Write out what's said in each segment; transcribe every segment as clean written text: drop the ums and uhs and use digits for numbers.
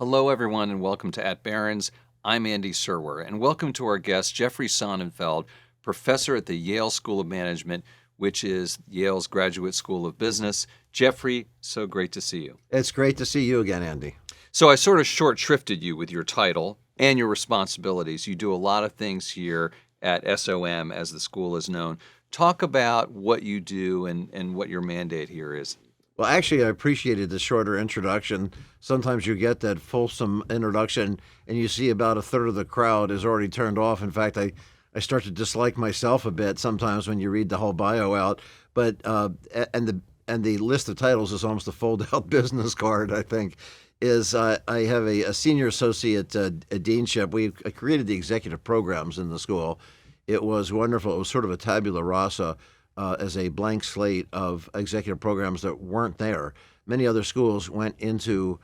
Hello, everyone, and welcome to At Barrons. I'm Andy Serwer, and welcome to our guest, Jeffrey Sonnenfeld, professor at the Yale School of Management, which is Yale's Graduate School of Business. Jeffrey, so great to see you. It's great to see you again, Andy. So I sort of short-shrifted you with your title and your responsibilities. You do a lot of things here at SOM, as the school is known. Talk about what you do and what your mandate here is. Well, actually, I appreciated the shorter introduction. Sometimes you get that fulsome introduction and you see about a third of the crowd is already turned off. In fact, I start to dislike myself a bit sometimes when you read the whole bio out. But and the list of titles is almost a fold-out business card, I think. I have a senior associate deanship. I created the executive programs in the school. It was wonderful. It was sort of a tabula rasa as a blank slate of executive programs that weren't there. Many other schools went into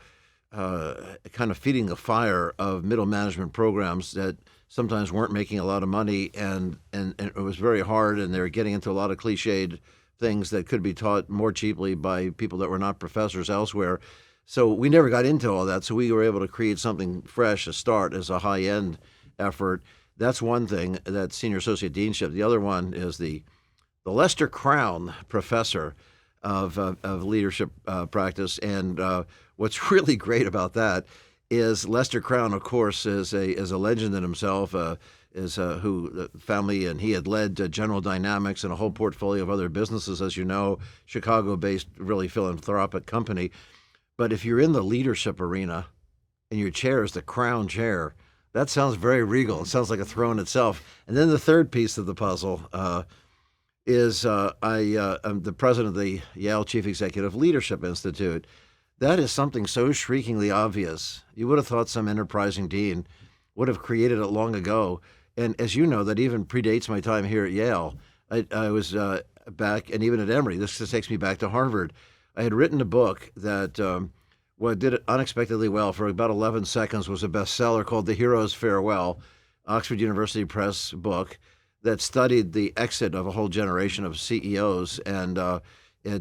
kind of feeding the fire of middle management programs that sometimes weren't making a lot of money, and it was very hard, and they were getting into a lot of cliched things that could be taught more cheaply by people that were not professors elsewhere. So we never got into all that, so we were able to create something fresh, a start, as a high-end effort. That's one thing, that senior associate deanship. The other one is the Lester Crown Professor of Leadership Practice, and what's really great about that is Lester Crown, of course, is a legend in himself. Who the family, and he had led General Dynamics and a whole portfolio of other businesses, as you know, Chicago-based, really philanthropic company. But if you're in the leadership arena and your chair is the Crown Chair, that sounds very regal. It sounds like a throne itself. And then the third piece of the puzzle is I'm the president of the Yale Chief Executive Leadership Institute. That is something so shriekingly obvious. You would have thought some enterprising dean would have created it long ago. And as you know, that even predates my time here at Yale. I was back, and even at Emory. This just takes me back to Harvard. I had written a book that did it unexpectedly well. For about 11 seconds was a bestseller called The Hero's Farewell, Oxford University Press book, that studied the exit of a whole generation of CEOs and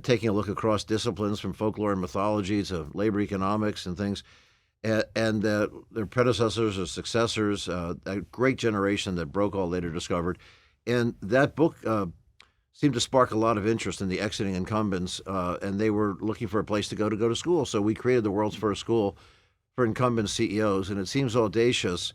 taking a look across disciplines from folklore and mythology to labor economics and things, and their predecessors or successors, a great generation that Brokaw later discovered. And that book seemed to spark a lot of interest in the exiting incumbents, and they were looking for a place to go to school. So we created the world's first school for incumbent CEOs, and it seems audacious,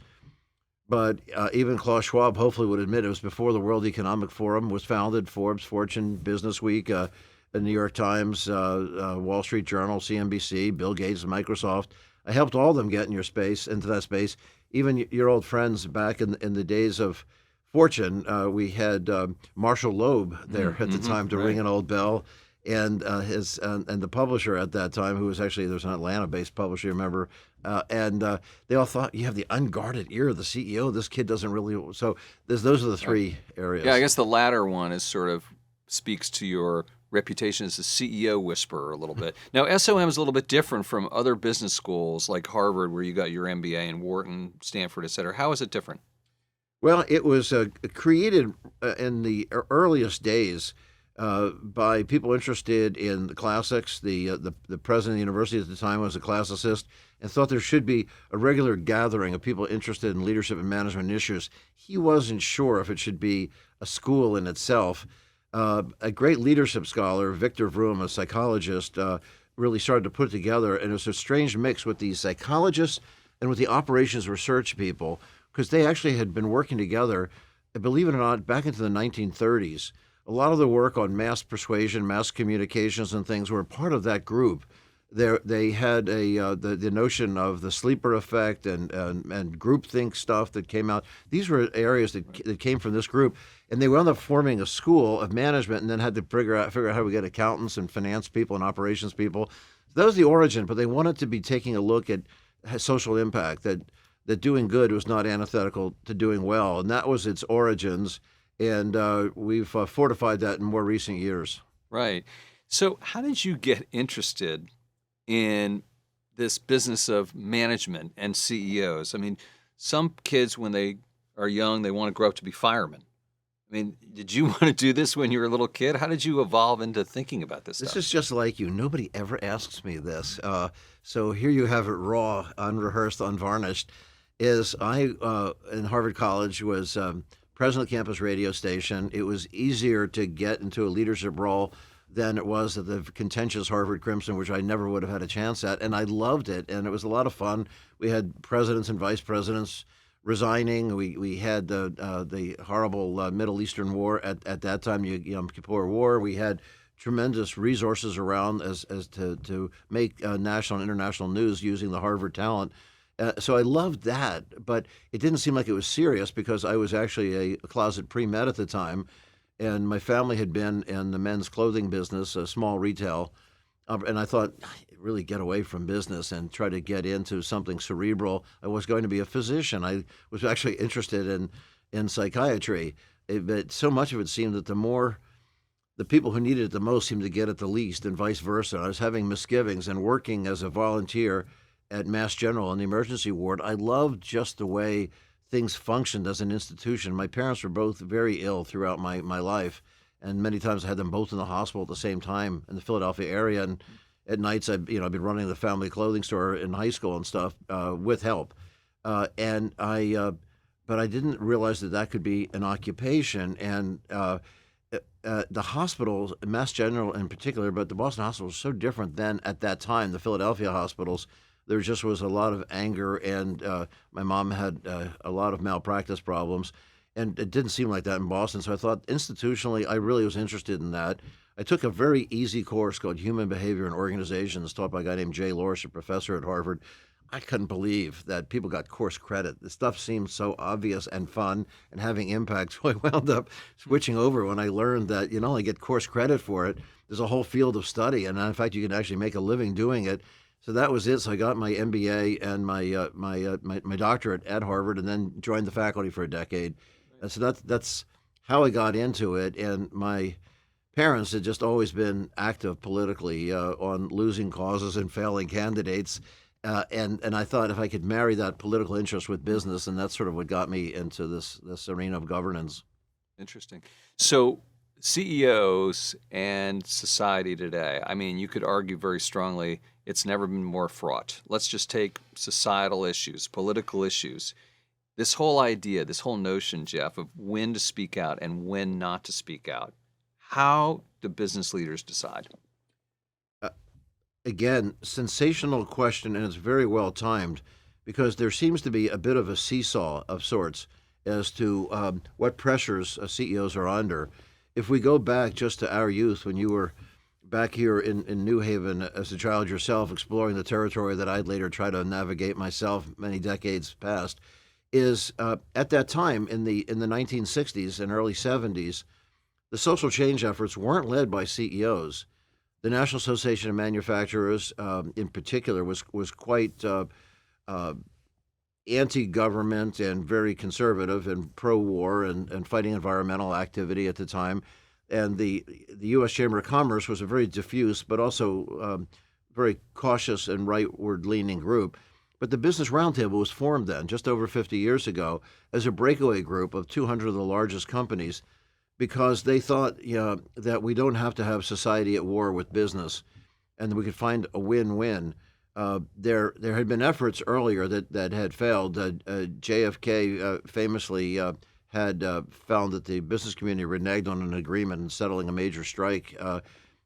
but even Klaus Schwab hopefully would admit it was before the World Economic Forum was founded, Forbes, Fortune, Business Week, the New York Times, Wall Street Journal, CNBC, Bill Gates, Microsoft. I helped all of them get into that space. Even your old friends back in the days of Fortune, we had Marshall Loeb there at the time to ring an old bell, and and the publisher at that time, who was there's an Atlanta-based publisher, remember, and they all thought, you have the unguarded ear of the CEO. This kid doesn't really. So those are the three areas. Yeah, I guess the latter one is sort of speaks to your reputation as a CEO whisperer a little bit. Now, SOM is a little bit different from other business schools like Harvard, where you got your MBA, and Wharton, Stanford, et cetera. How is it different? Well, it was created in the earliest days by people interested in the classics. The president of the university at the time was a classicist and thought there should be a regular gathering of people interested in leadership and management issues. He wasn't sure if it should be a school in itself. A great leadership scholar, Victor Vroom, a psychologist, really started to put it together, and it was a strange mix with the psychologists and with the operations research people, because they actually had been working together, believe it or not, back into the 1930s. A lot of the work on mass persuasion, mass communications, and things were part of that group. They had the notion of the sleeper effect and groupthink stuff that came out. These were areas that came from this group, and they wound up forming a school of management, and then had to figure out how we get accountants and finance people and operations people. That was the origin, but they wanted to be taking a look at social impact, that doing good was not antithetical to doing well, and that was its origins. And we've fortified that in more recent years. Right. So how did you get interested in this business of management and CEOs? I mean, some kids, when they are young, they want to grow up to be firemen. I mean, did you want to do this when you were a little kid? How did you evolve into thinking about this This stuff? is just like you. Nobody ever asks me this. So here you have it raw, unrehearsed, unvarnished. Is I in Harvard College was president of the campus radio station. It was easier to get into a leadership role than it was at the contentious Harvard Crimson, which I never would have had a chance at. And I loved it, and it was a lot of fun. We had presidents and vice presidents resigning. We had the horrible Middle Eastern War at that time, Yom Kippur War. We had tremendous resources around as to make national and international news using the Harvard talent. So I loved that, but it didn't seem like it was serious because I was actually a closet pre-med at the time, and my family had been in the men's clothing business, a small retail, and I thought, really get away from business and try to get into something cerebral. I was going to be a physician. I was actually interested in psychiatry, but so much of it seemed that the people who needed it the most seemed to get it the least, and vice versa. I was having misgivings, and working as a volunteer at Mass General in the emergency ward, I loved just the way things functioned as an institution. My parents were both very ill throughout my life, and many times I had them both in the hospital at the same time in the Philadelphia area. And at nights, I'd been running the family clothing store in high school and stuff with help, and but I didn't realize that could be an occupation. And the hospitals, Mass General in particular, but the Boston hospital was so different than at that time. The Philadelphia hospitals, there just was a lot of anger, and my mom had a lot of malpractice problems, and it didn't seem like that in Boston. So I thought institutionally, I really was interested in that. I took a very easy course called Human Behavior and Organizations, taught by a guy named Jay Lorsch, a professor at Harvard. I couldn't believe that people got course credit. The stuff seemed so obvious and fun and having impact. So I wound up switching over when I learned that you not only get course credit for it, there's a whole field of study, and in fact, you can actually make a living doing it. So that was it. So I got my MBA and my doctorate at Harvard, and then joined the faculty for a decade. And so that's how I got into it. And my parents had just always been active politically on losing causes and failing candidates. And I thought if I could marry that political interest with business, and that's sort of what got me into this arena of governance. Interesting. So, CEOs and society today, I mean, you could argue very strongly it's never been more fraught. Let's just take societal issues, political issues. This whole idea, this whole notion, Jeff, of when to speak out and when not to speak out. How do business leaders decide? Uh, Again, sensational question, and it's very well timed because there seems to be a bit of a seesaw of sorts as to what pressures CEOs are under. If we go back just to our youth, when you were back here in New Haven as a child yourself, exploring the territory that I'd later try to navigate myself many decades past, is at that time in the 1960s and early 70s, the social change efforts weren't led by CEOs. The National Association of Manufacturers, in particular, was quite anti-government and very conservative and pro-war and fighting environmental activity at the time. And the U.S. Chamber of Commerce was a very diffuse but also very cautious and rightward-leaning group. But the Business Roundtable was formed then, just over 50 years ago, as a breakaway group of 200 of the largest companies because they thought that we don't have to have society at war with business and that we could find a win-win. There had been efforts earlier that had failed. JFK famously had found that the business community reneged on an agreement and settling a major strike.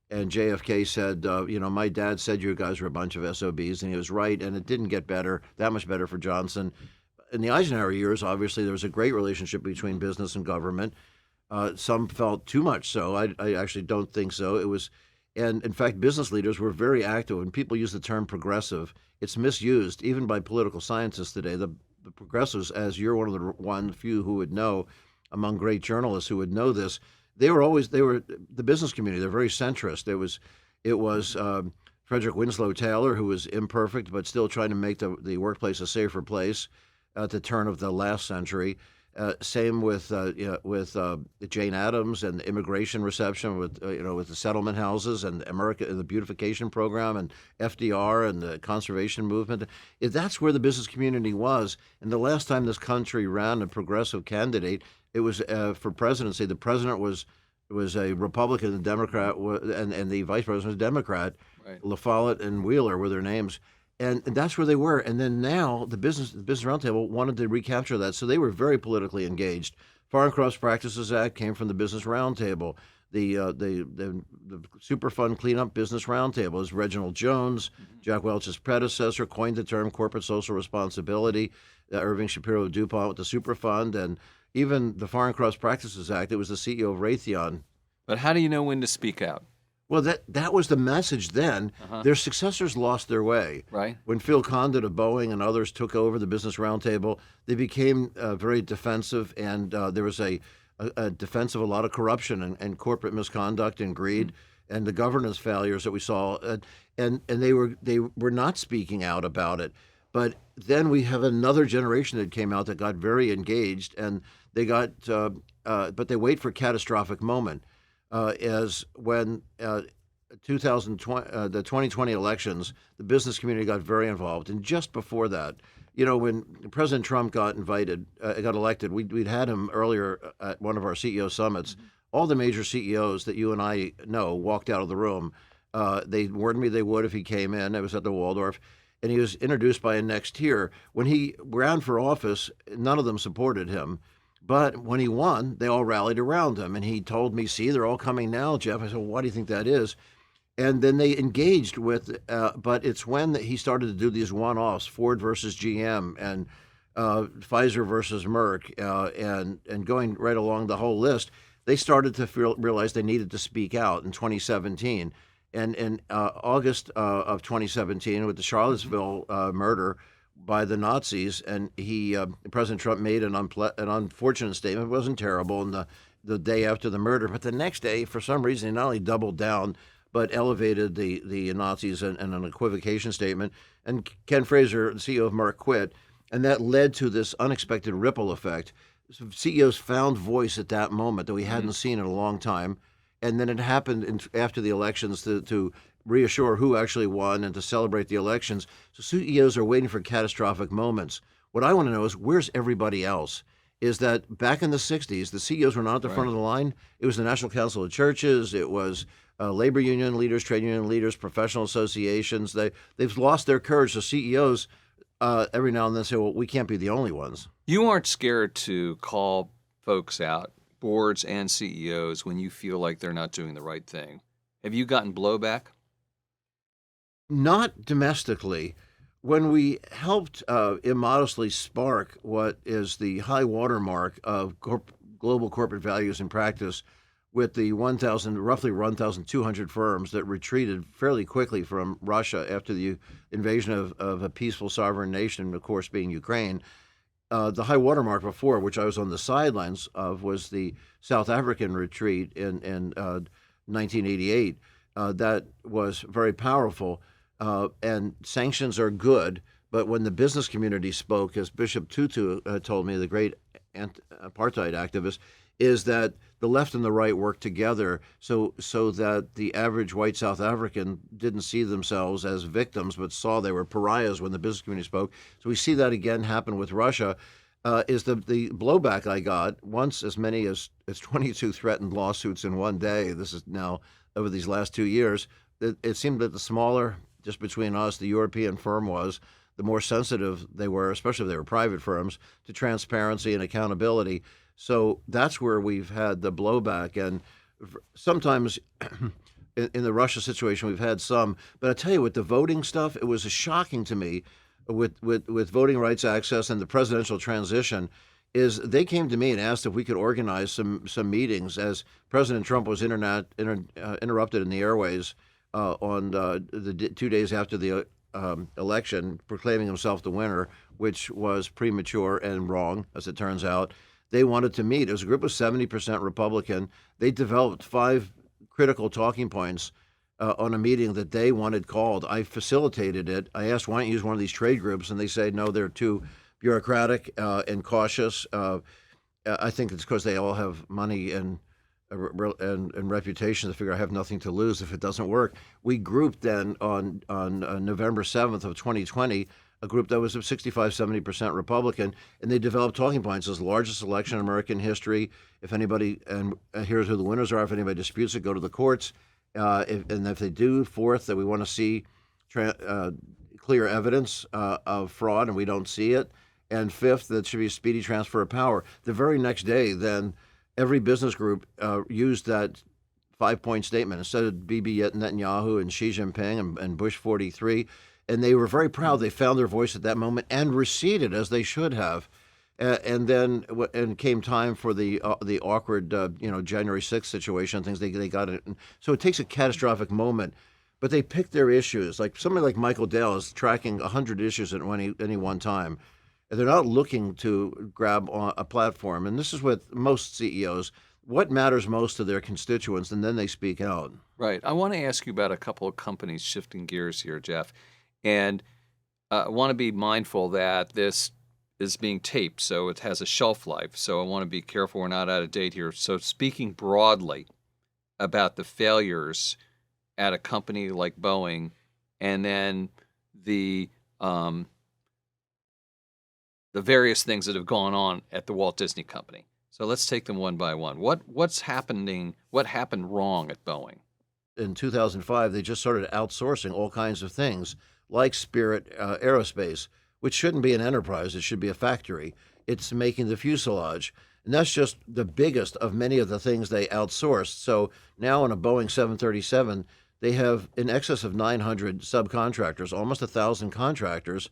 And JFK said, my dad said you guys were a bunch of SOBs, and he was right, and it didn't get that much better for Johnson. In the Eisenhower years, obviously, there was a great relationship between business and government. Some felt too much so. I actually don't think so. And in fact, business leaders were very active. When people use the term progressive, it's misused even by political scientists today. The progressives, as you're one of the few who would know, among great journalists who would know this, they were the business community. They're very centrist. It was Frederick Winslow Taylor, who was imperfect but still trying to make the workplace a safer place at the turn of the last century. Same with Jane Addams and the immigration reception with the settlement houses and the beautification program and FDR and the conservation movement. That's where the business community was. And the last time this country ran a progressive candidate, It was for presidency. The president was a Republican, the Democrat, and the vice president was a Democrat. Right. La Follette and Wheeler were their names, and that's where they were. And then now the Business Roundtable wanted to recapture that, so they were very politically engaged. Foreign Cross Practices Act came from the Business Roundtable. The Superfund Cleanup Business Roundtable is Reginald Jones, Jack Welch's predecessor, coined the term corporate social responsibility. Irving Shapiro of DuPont with the Superfund, and even the Foreign Cross Practices Act. It was the CEO of Raytheon. But how do you know when to speak out? Well, that was the message then. Their successors lost their way. Right. When Phil Condit of Boeing and others took over the Business Roundtable, they became very defensive, and there was a defense of a lot of corruption and corporate misconduct and greed and the governance failures that we saw, and they were not speaking out about it. But then we have another generation that came out that got very engaged, and they got, but they wait for a catastrophic moment, as when 2020, the 2020 elections, the business community got very involved, and just before that, when President Trump got elected, we'd had him earlier at one of our CEO summits. All the major CEOs that you and I know walked out of the room. They warned me they would if he came in. I was at the Waldorf. And he was introduced by a next tier. When he ran for office, none of them supported him. But when he won, they all rallied around him. And he told me, see, they're all coming now, Jeff. I said, well, why do you think that is? And then they engaged with, but it's when he started to do these one-offs, Ford versus GM and Pfizer versus Merck, and going right along the whole list, they started to realize they needed to speak out in 2017. And in August of 2017, with the Charlottesville murder by the Nazis, and President Trump made an unfortunate statement. It wasn't terrible in the day after the murder, but the next day, for some reason, he not only doubled down, but elevated the Nazis in an equivocation statement. And Ken Fraser, the CEO of Merck, quit, and that led to this unexpected ripple effect. So CEOs found voice at that moment that we hadn't seen in a long time. And then it happened after the elections to reassure who actually won and to celebrate the elections. So CEOs are waiting for catastrophic moments. What I want to know is, where's everybody else? Is that back in the 60s, the CEOs were not at the front of the line. It was the National Council of Churches. It was labor union leaders, trade union leaders, professional associations. They've lost their courage. So CEOs every now and then say, well, we can't be the only ones. You aren't scared to call folks out, boards and CEOs, when you feel like they're not doing the right thing. Have you gotten blowback? Not domestically. When we helped immodestly spark what is the high watermark of global corporate values and practice with the roughly 1,200 firms that retreated fairly quickly from Russia after the invasion of a peaceful sovereign nation, of course, being Ukraine, the high watermark before, which I was on the sidelines of, was the South African retreat in 1988. That was very powerful, and sanctions are good. But when the business community spoke, as Bishop Tutu told me, the great apartheid activist, is that the left and the right work together so that the average white South African didn't see themselves as victims, but saw they were pariahs when the business community spoke. So we see that again happen with Russia. Is the blowback I got, once as many as 22 threatened lawsuits in one day. This is now over these last 2 years. It seemed that the smaller, just between us, the European firm was, the more sensitive they were, especially if they were private firms, to transparency and accountability. So that's where we've had the blowback. And sometimes in the Russia situation, we've had some. But I tell you, with the voting stuff, it was shocking to me with voting rights access and the presidential transition, is they came to me and asked if we could organize some meetings as President Trump was interrupted in the airways on the 2 days after the election, proclaiming himself the winner, which was premature and wrong, as it turns out. They wanted to meet. It was a group of 70% Republican. They developed 5 critical talking points on a meeting that they wanted called. I facilitated it. I asked, why don't you use one of these trade groups? And they say, no, they're too bureaucratic and cautious. I think it's because they all have money and reputation to figure I have nothing to lose if it doesn't work. We grouped then on November 7th of 2020 a group that was 65-70% Republican, and they developed talking points as largest election in American history. If anybody, and here's who the winners are. If anybody disputes it, go to the courts. And if they do, fourth, that we want to see clear evidence of fraud, and we don't see it. And fifth, that should be a speedy transfer of power. The very next day, then, every business group used that 5-point statement instead of Bibi Netanyahu and Xi Jinping and Bush 43. And they were very proud. They found their voice at that moment and receded as they should have. And then came time for the awkward, January 6th situation. Things they got it. So it takes a catastrophic moment, but they pick their issues. Like somebody like Michael Dell is tracking 100 issues at any one time. And they're not looking to grab a platform. And this is what most CEOs. What matters most to their constituents, and then they speak out. Right. I want to ask you about a couple of companies, shifting gears here, Jeff. And I want to be mindful that this is being taped, so it has a shelf life. So I want to be careful we're not out of date here. So speaking broadly about the failures at a company like Boeing, and then the various things that have gone on at the Walt Disney Company. So let's take them one by one. What's happening? What happened wrong at Boeing? In 2005, they just started outsourcing all kinds of things, like Spirit Aerospace, which shouldn't be an enterprise. It should be a factory. It's making the fuselage. And that's just the biggest of many of the things they outsourced. So now on a Boeing 737, they have in excess of 900 subcontractors, almost 1,000 contractors.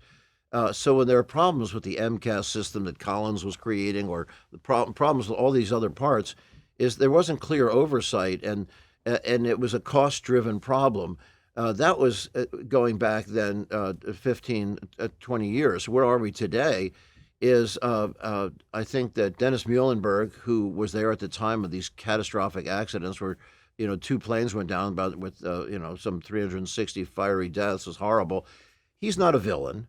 So when there are problems with the MCAS system that Collins was creating, or the problems with all these other parts, is there wasn't clear oversight, and it was a cost-driven problem. That was going back then 15, 20 years. Where are we today is I think that Dennis Muhlenberg, who was there at the time of these catastrophic accidents where, 2 planes went down with some 360 fiery deaths, was horrible. He's not a villain.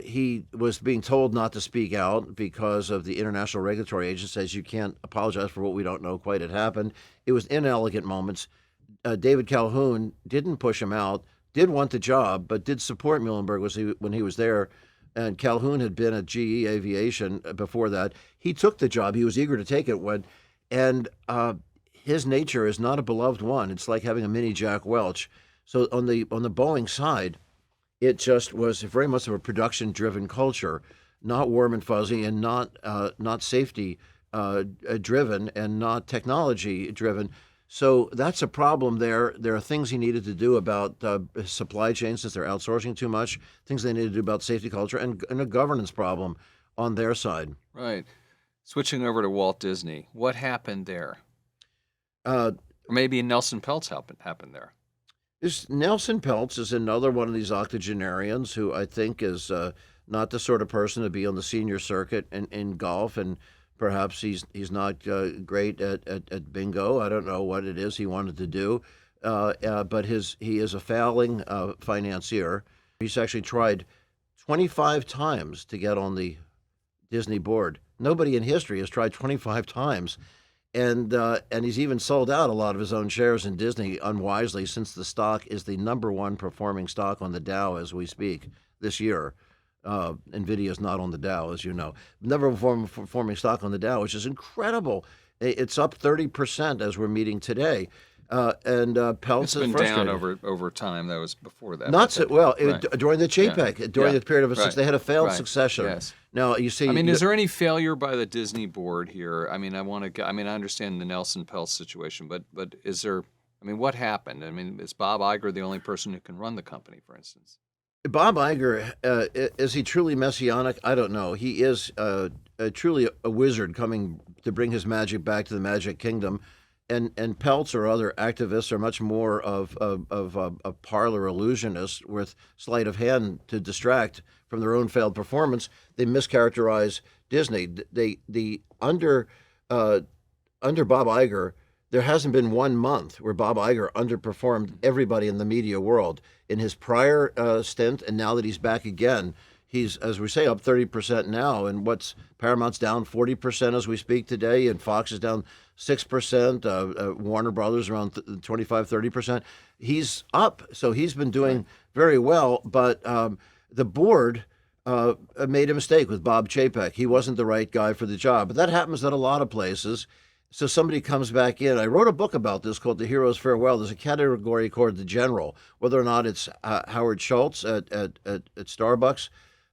He was being told not to speak out because of the International Regulatory Agency says you can't apologize for what we don't know quite had happened. It was inelegant moments. David Calhoun didn't push him out, did want the job, but did support Muhlenberg when he was there. And Calhoun had been at GE Aviation before that. He took the job. He was eager to take it and his nature is not a beloved one. It's like having a mini Jack Welch. So on the Boeing side, it just was very much of a production-driven culture, not warm and fuzzy, and not safety driven, and not technology driven. So that's a problem there. There are things he needed to do about supply chains, since they're outsourcing too much, things they need to do about safety culture, and a governance problem on their side. Right. Switching over to Walt Disney, what happened there? Or maybe Nelson Peltz happened there. Nelson Peltz is another one of these octogenarians who I think is not the sort of person to be on the senior circuit in golf, and perhaps he's not great at bingo. I don't know what it is he wanted to do, but he is a failing financier. He's actually tried 25 times to get on the Disney board. Nobody in history has tried 25 times. And he's even sold out a lot of his own shares in Disney unwisely, since the stock is the number one performing stock on the Dow as we speak this year. NVIDIA is not on the Dow, as you know. Number one performing stock on the Dow, which is incredible. It's up 30% as we're meeting today. Peltz it's been is frustrated. Down over time. That was before that. Not so well right. During the JPEG, during the period of right. they had a failed right. succession. Yes. Now you see. Is there any failure by the Disney board here? I understand the Nelson Peltz situation, but is there? What happened? Is Bob Iger the only person who can run the company, for instance? Bob Iger, is he truly messianic? I don't know. He is truly a wizard coming to bring his magic back to the Magic Kingdom. And Peltz or other activists are much more of a parlor illusionist with sleight of hand to distract from their own failed performance. They mischaracterize Disney. Under Bob Iger, there hasn't been 1 month where Bob Iger underperformed everybody in the media world. In his prior stint, and now that he's back again, he's, as we say, up 30% now. And Paramount's down 40% as we speak today, and Fox is down 6%, Warner Brothers around 25-30%. He's up, so he's been doing very well. But the board made a mistake with Bob Chapek. He wasn't the right guy for the job. But that happens at a lot of places. So somebody comes back in. I wrote a book about this called The Hero's Farewell. There's a category called the General, whether or not it's Howard Schultz at Starbucks,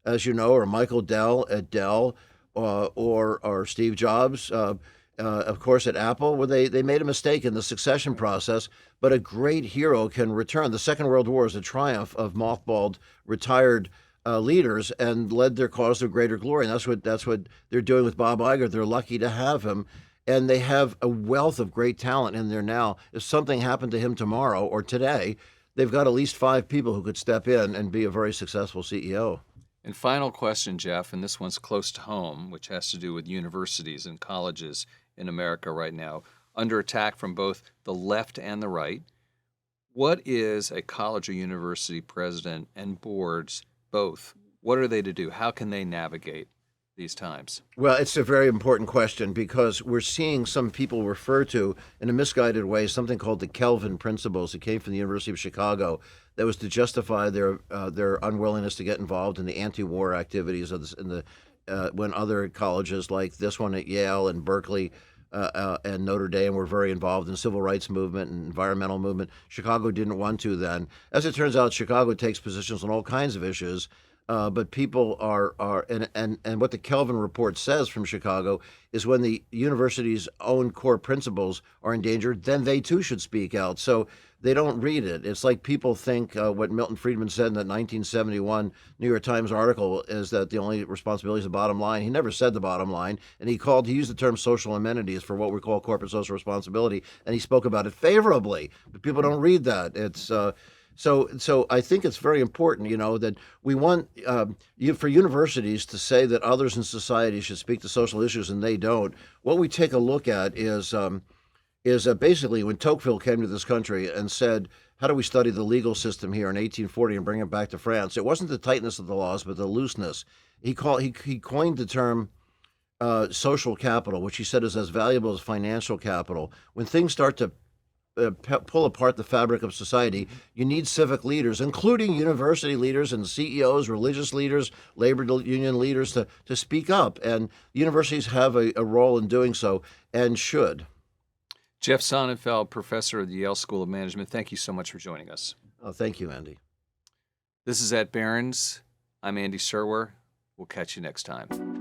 as you know, or Michael Dell at Dell, or Steve Jobs, of course, at Apple, where they made a mistake in the succession process. But a great hero can return. The Second World War is a triumph of mothballed, retired leaders and led their cause to greater glory. And that's what they're doing with Bob Iger. They're lucky to have him. And they have a wealth of great talent in there now. If something happened to him tomorrow or today, they've got at least 5 people who could step in and be a very successful CEO. And final question, Jeff, and this one's close to home, which has to do with universities and colleges in America right now, under attack from both the left and the right. What is a college or university president and boards, both? What are they to do? How can they navigate these times? Well, it's a very important question because we're seeing some people refer to, in a misguided way, something called the Kelvin principles. It came from the University of Chicago. That was to justify their unwillingness to get involved in the anti-war activities of this, when other colleges like this one at Yale and Berkeley and Notre Dame were very involved in civil rights movement and environmental movement. Chicago didn't want to then. As it turns out, Chicago takes positions on all kinds of issues. But people and what the Kelvin report says from Chicago is when the university's own core principles are endangered, then they too should speak out. So they don't read it. It's like people think what Milton Friedman said in that 1971 New York Times article is that the only responsibility is the bottom line. He never said the bottom line, and he used the term social amenities for what we call corporate social responsibility, and he spoke about it favorably. But people don't read that. It's So I think it's very important, that we want for universities to say that others in society should speak to social issues and they don't. What we take a look at is basically when Tocqueville came to this country and said, how do we study the legal system here in 1840 and bring it back to France? It wasn't the tightness of the laws, but the looseness. He coined the term social capital, which he said is as valuable as financial capital. When things start to pull apart the fabric of society, you need civic leaders, including university leaders and CEOs, religious leaders, labor union leaders, to speak up. And universities have a role in doing so and should. Jeff Sonnenfeld, professor at the Yale School of Management, thank you so much for joining us. Thank you, Andy. This is at Barrons. I'm Andy Serwer. We'll catch you next time.